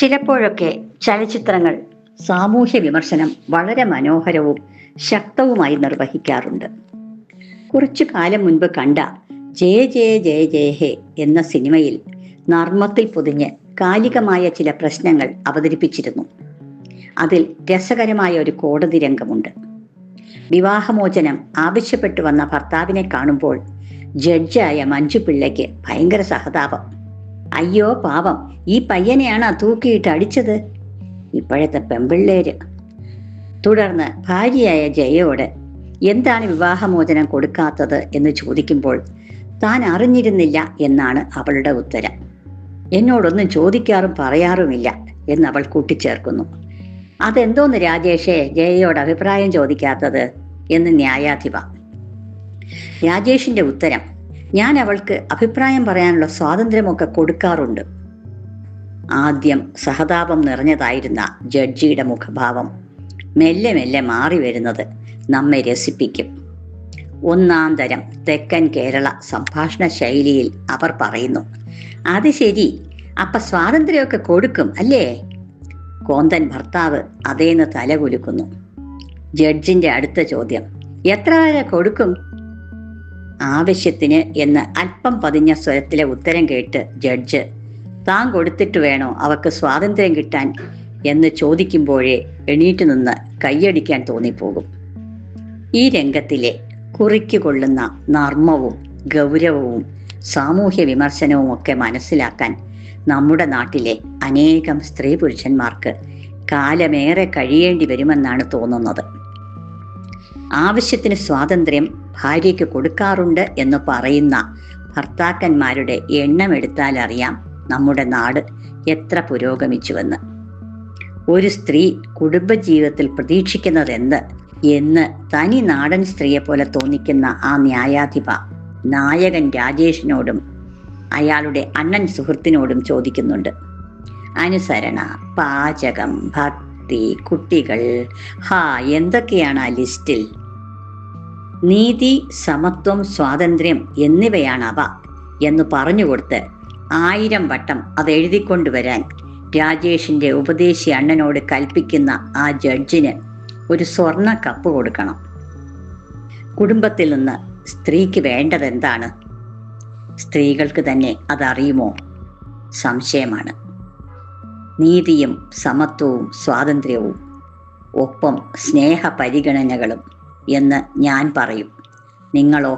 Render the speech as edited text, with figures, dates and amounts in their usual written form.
ചിലപ്പോഴൊക്കെ ചലച്ചിത്രങ്ങൾ സാമൂഹ്യ വിമർശനം വളരെ മനോഹരവും ശക്തവുമായി നിർവഹിക്കാറുണ്ട്. കുറച്ചു കാലം മുൻപ് കണ്ട ജയ ജയ ജയ ജയ ഹേ എന്ന സിനിമയിൽ നർമ്മത്തിൽ പൊതിഞ്ഞ് കാലികമായ ചില പ്രശ്നങ്ങൾ അവതരിപ്പിച്ചിരുന്നു. അതിൽ രസകരമായ ഒരു കോടതി രംഗമുണ്ട്. വിവാഹമോചനം ആവശ്യപ്പെട്ടു വന്ന ഭർത്താവിനെ കാണുമ്പോൾ ജഡ്ജായ മഞ്ജു പിള്ളയ്ക്ക് ഭയങ്കര സഹതാപം. അയ്യോ പാവം, ഈ പയ്യനെയാണ് തൂക്കിയിട്ട് അടിച്ചത്, ഇപ്പോഴത്തെ പെമ്പിള്ളേര്. തുടർന്ന് ഭാര്യയായ ജയയോട് എന്താണ് വിവാഹമോചനം കൊടുക്കാത്തത് എന്ന് ചോദിക്കുമ്പോൾ താൻ അറിഞ്ഞിരുന്നില്ല എന്നാണ് അവളുടെ ഉത്തരം. എന്നോടൊന്നും ചോദിക്കാറും പറയാറുമില്ല എന്ന് അവൾ കൂട്ടിച്ചേർക്കുന്നു. അതെന്തോന്ന് രാജേഷേ ജയയോട് അഭിപ്രായം ചോദിക്കാത്തത് എന്ന് ന്യായാധിപ. രാജേഷിന്റെ ഉത്തരം, ഞാൻ അവൾക്ക് അഭിപ്രായം പറയാനുള്ള സ്വാതന്ത്ര്യമൊക്കെ കൊടുക്കാറുണ്ട്. ആദ്യം സഹതാപം നിറഞ്ഞതായിരുന്ന ജഡ്ജിയുടെ മുഖഭാവം മെല്ലെ മെല്ലെ മാറി വരുന്നത് നമ്മെ രസിപ്പിക്കും. ഒന്നാം തരം തെക്കൻ കേരള സംഭാഷണ ശൈലിയിൽ അവർ പറയുന്നു, അത് ശരി, അപ്പൊ സ്വാതന്ത്ര്യമൊക്കെ കൊടുക്കും അല്ലേ? കോന്തൻ ഭർത്താവ് അതേന്ന് തലകുലുക്കുന്നു. ജഡ്ജിന്റെ അടുത്ത ചോദ്യം, എത്ര വരെ കൊടുക്കും? ആവശ്യത്തിന് എന്ന് അല്പം പതിഞ്ഞ സ്വരത്തിലെ ഉത്തരം കേട്ട് ജഡ്ജ്, താൻ കൊടുത്തിട്ട് വേണോ അവക്ക് സ്വാതന്ത്ര്യം കിട്ടാൻ എന്ന് ചോദിക്കുമ്പോഴേ എണീറ്റ് നിന്ന് കൈയടിക്കാൻ തോന്നിപ്പോകും. ഈ രംഗത്തിലെ കുറിക്ക് കൊള്ളുന്ന നർമ്മവും ഗൗരവവും സാമൂഹ്യ വിമർശനവും ഒക്കെ മനസ്സിലാക്കാൻ നമ്മുടെ നാട്ടിലെ അനേകം സ്ത്രീ പുരുഷന്മാർക്ക് കാലമേറെ കഴിയേണ്ടി വരുമെന്നാണ് തോന്നുന്നത്. ആവശ്യത്തിന് സ്വാതന്ത്ര്യം ഭാര്യയ്ക്ക് കൊടുക്കാറുണ്ട് എന്ന് പറയുന്ന ഭർത്താക്കന്മാരുടെ എണ്ണം എടുത്താൽ അറിയാം നമ്മുടെ നാട് എത്ര പുരോഗമിച്ചുവെന്ന്. ഒരു സ്ത്രീ കുടുംബജീവിതത്തിൽ പ്രതീക്ഷിക്കുന്നതെന്ത് എന്ന് തനി നാടൻ സ്ത്രീയെ പോലെ തോന്നിക്കുന്ന ആ ന്യായാധിപ നായകൻ രാജേഷിനോടും അയാളുടെ അണ്ണൻ സുഹൃത്തിനോടും ചോദിക്കുന്നുണ്ട്. അനുസരണ, പാചകം, ഭക്തി, കുട്ടികൾ, എന്തൊക്കെയാണ് ആ ലിസ്റ്റിൽ? നീതി, സമത്വം, സ്വാതന്ത്ര്യം എന്നിവയാണവ എന്ന് പറഞ്ഞുകൊടുത്ത് 1000 വട്ടം അത് എഴുതിക്കൊണ്ടുവരാൻ രാജേഷിന്റെ ഉപദേശി അണ്ണനോട് കൽപ്പിക്കുന്ന ആ ജഡ്ജിന് ഒരു സ്വർണ്ണ കപ്പ് കൊടുക്കണം. കുടുംബത്തിൽ നിന്ന് സ്ത്രീക്ക് വേണ്ടതെന്താണ്? സ്ത്രീകൾക്ക് തന്നെ അതറിയുമോ? സംശയമാണ്. നീതിയും സമത്വവും സ്വാതന്ത്ര്യവും ഒപ്പം സ്നേഹ പരിഗണനകളും എന്ന് ഞാൻ പറയും. നിങ്ങളോ?